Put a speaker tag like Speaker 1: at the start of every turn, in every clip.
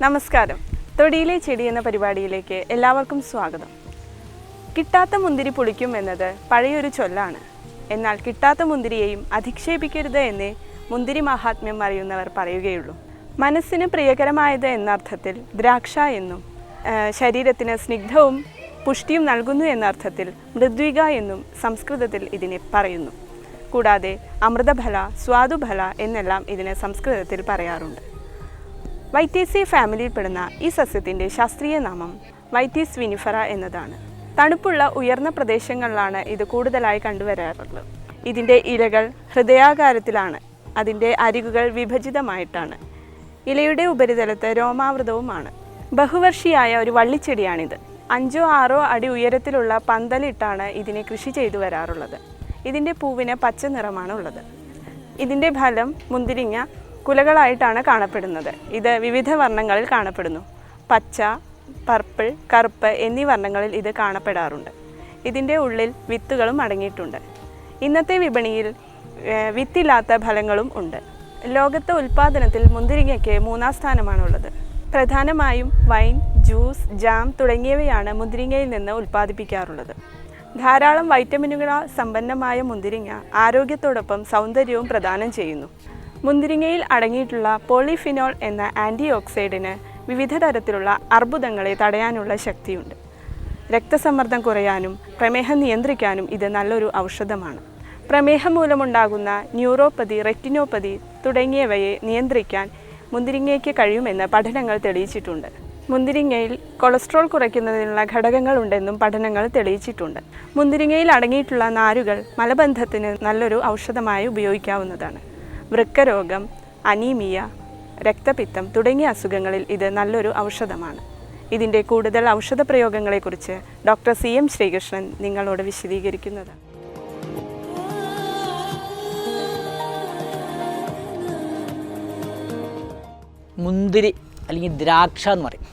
Speaker 1: നമസ്കാരം. തൊടിയിലെ ചെടി എന്ന പരിപാടിയിലേക്ക് എല്ലാവർക്കും സ്വാഗതം. കിട്ടാത്ത മുന്തിരി പുളിക്കും എന്നത് പഴയൊരു ചൊല്ലാണ്. എന്നാൽ കിട്ടാത്ത മുന്തിരിയെയും അധിക്ഷേപിക്കരുത് എന്നേ മുന്തിരി മഹാത്മ്യം അറിയുന്നവർ പറയുകയുള്ളൂ. മനസ്സിന് പ്രിയകരമായത് എന്നർത്ഥത്തിൽ ദ്രാക്ഷ എന്നും, ശരീരത്തിന് സ്നിഗ്ധവും പുഷ്ടിയും നൽകുന്നു എന്നർത്ഥത്തിൽ മൃദ്വിക എന്നും സംസ്കൃതത്തിൽ ഇതിനെ പറയുന്നു. കൂടാതെ അമൃതഫല, സ്വാദുഫല എന്നെല്ലാം ഇതിനെ സംസ്കൃതത്തിൽ പറയാറുണ്ട്. വൈറ്റേസി ഫാമിലിയിൽപ്പെടുന്ന ഈ സസ്യത്തിൻ്റെ ശാസ്ത്രീയ നാമം വൈറ്റീസ് വിനിഫറ എന്നതാണ്. തണുപ്പുള്ള ഉയർന്ന പ്രദേശങ്ങളിലാണ് ഇത് കൂടുതലായി കണ്ടുവരാറുള്ളത്. ഇതിൻ്റെ ഇലകൾ ഹൃദയാകാരത്തിലാണ്. അതിൻ്റെ അരികുകൾ വിഭജിതമായിട്ടാണ്. ഇലയുടെ ഉപരിതലത്ത് രോമാവൃതവുമാണ്. ബഹുവർഷിയായ ഒരു വള്ളിച്ചെടിയാണിത്. 5-6 അടി ഉയരത്തിലുള്ള പന്തലിട്ടാണ് ഇതിനെ കൃഷി ചെയ്തു വരാറുള്ളത്. ഇതിൻ്റെ പൂവിന് പച്ച നിറമാണ് ഉള്ളത്. ഇതിൻ്റെ ഫലം മുന്തിരിങ്ങ കുലകളായിട്ടാണ് കാണപ്പെടുന്നത്. ഇത് വിവിധ വർണ്ണങ്ങളിൽ കാണപ്പെടുന്നു. പച്ച, പർപ്പിൾ, കറുപ്പ് എന്നീ വർണ്ണങ്ങളിൽ ഇത് കാണപ്പെടാറുണ്ട്. ഇതിൻ്റെ ഉള്ളിൽ വിത്തുകളും അടങ്ങിയിട്ടുണ്ട്. ഇന്നത്തെ വിപണിയിൽ വിത്തില്ലാത്ത ഫലങ്ങളും ഉണ്ട്. ലോകത്തെ ഉൽപ്പാദനത്തിൽ മുന്തിരിങ്ങയ്ക്ക് 3-ാം സ്ഥാനമാണുള്ളത്. പ്രധാനമായും വൈൻ, ജ്യൂസ്, ജാം തുടങ്ങിയവയാണ് മുന്തിരിങ്ങയിൽ നിന്ന് ഉൽപ്പാദിപ്പിക്കാറുള്ളത്. ധാരാളം വൈറ്റമിനുകളാൽ സമ്പന്നമായ മുന്തിരിങ്ങ ആരോഗ്യത്തോടൊപ്പം സൗന്ദര്യവും പ്രദാനം ചെയ്യുന്നു. മുന്തിരിങ്ങയിൽ അടങ്ങിയിട്ടുള്ള പോളിഫിനോൾ എന്ന ആൻറ്റി ഓക്സൈഡിന് വിവിധ തരത്തിലുള്ള അർബുദങ്ങളെ തടയാനുള്ള ശക്തിയുണ്ട്. രക്തസമ്മർദ്ദം കുറയാനും പ്രമേഹം നിയന്ത്രിക്കാനും ഇത് നല്ലൊരു ഔഷധമാണ്. പ്രമേഹം മൂലമുണ്ടാകുന്ന ന്യൂറോപ്പതി, റെറ്റിനോപ്പതി തുടങ്ങിയവയെ നിയന്ത്രിക്കാൻ മുന്തിരിങ്ങയ്ക്ക് കഴിയുമെന്ന് പഠനങ്ങൾ തെളിയിച്ചിട്ടുണ്ട്. മുന്തിരിങ്ങയിൽ കൊളസ്ട്രോൾ കുറയ്ക്കുന്നതിനുള്ള ഘടകങ്ങളുണ്ടെന്നും പഠനങ്ങൾ തെളിയിച്ചിട്ടുണ്ട്. മുന്തിരിങ്ങയിൽ അടങ്ങിയിട്ടുള്ള നാരുകൾ മലബന്ധത്തിന് നല്ലൊരു ഔഷധമായി ഉപയോഗിക്കാവുന്നതാണ്. വൃക്കരോഗം, അനീമിയ, രക്തപിത്തം തുടങ്ങിയ അസുഖങ്ങളിൽ ഇത് നല്ലൊരു ഔഷധമാണ്. ഇതിൻ്റെ കൂടുതൽ ഔഷധ പ്രയോഗങ്ങളെക്കുറിച്ച് ഡോക്ടർ CM ശ്രീകൃഷ്ണൻ നിങ്ങളോട് വിശദീകരിക്കുന്നതാണ്.
Speaker 2: മുന്തിരി അല്ലെങ്കിൽ ദ്രാക്ഷ എന്ന് പറയും.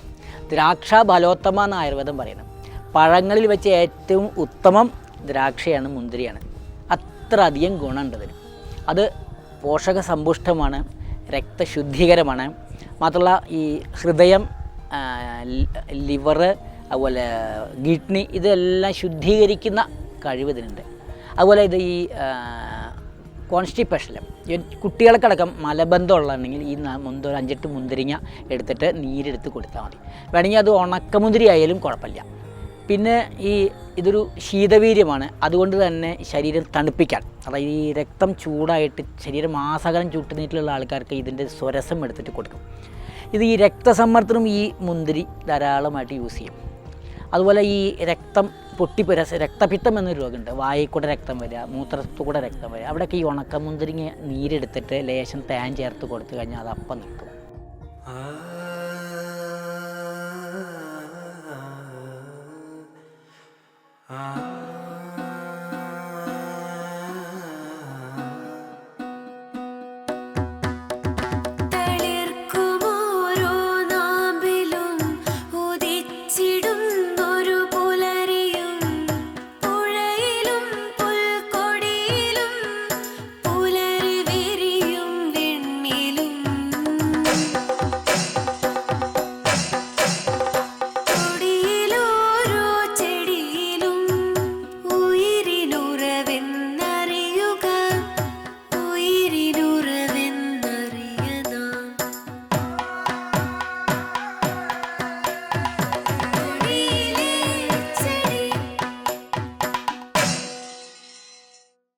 Speaker 2: ദ്രാക്ഷ ഫലോത്തമ എന്ന് ആയുർവേദം പറയുന്നത്. പഴങ്ങളിൽ വെച്ച് ഏറ്റവും ഉത്തമം ദ്രാക്ഷയാണ്, മുന്തിരിയാണ്. അത്ര അധികം ഗുണമുണ്ടതിന്. അത് പോഷക സമ്പുഷ്ടമാണ്, രക്തശുദ്ധീകരമാണ്. മാത്രമല്ല ഈ ഹൃദയം, ലിവർ, അതുപോലെ കിഡ്നി ഇതെല്ലാം ശുദ്ധീകരിക്കുന്ന കഴിവ് ഇതിനുണ്ട്. അതുപോലെ ഇത് ഈ കോൺസ്റ്റിപ്പേഷൻ, കുട്ടികൾക്കടക്കം മലബന്ധം ഉള്ളതാണെങ്കിൽ ഈ 5-8 മുന്തിരിങ്ങ എടുത്തിട്ട് നീരെടുത്ത് കൊടുത്താൽ മതി. വേണമെങ്കിൽ അത് ഉണക്കമുന്തിരി ആയാലും കുഴപ്പമില്ല. പിന്നെ ഇതൊരു ശീതവീര്യമാണ്. അതുകൊണ്ട് തന്നെ ശരീരം തണുപ്പിക്കാൻ, അതായത് ഈ രക്തം ചൂടായിട്ട് ശരീരം ആസകലം ചുട്ടുനീട്ടിലുള്ള ആൾക്കാർക്ക് ഇതിൻ്റെ സ്വരസം എടുത്തിട്ട് കൊടുക്കും. ഇത് ഈ രക്തസമ്മർദ്ദത്തിനും ഈ മുന്തിരി ധാരാളമായിട്ട് യൂസ് ചെയ്യും. അതുപോലെ ഈ രക്തം രക്തപിത്തം എന്നൊരു രോഗമുണ്ട്. വായിൽ കൂടെ രക്തം വരിക, മൂത്രത്തിൽ കൂടെ രക്തം വരിക. അവിടെയൊക്കെ ഈ ഉണക്കമുന്തിരിങ്ങ നീരെടുത്തിട്ട് ലേശം തേൻ ചേർത്ത് കൊടുത്തു കഴിഞ്ഞാൽ അത് അപ്പം നിൽക്കും.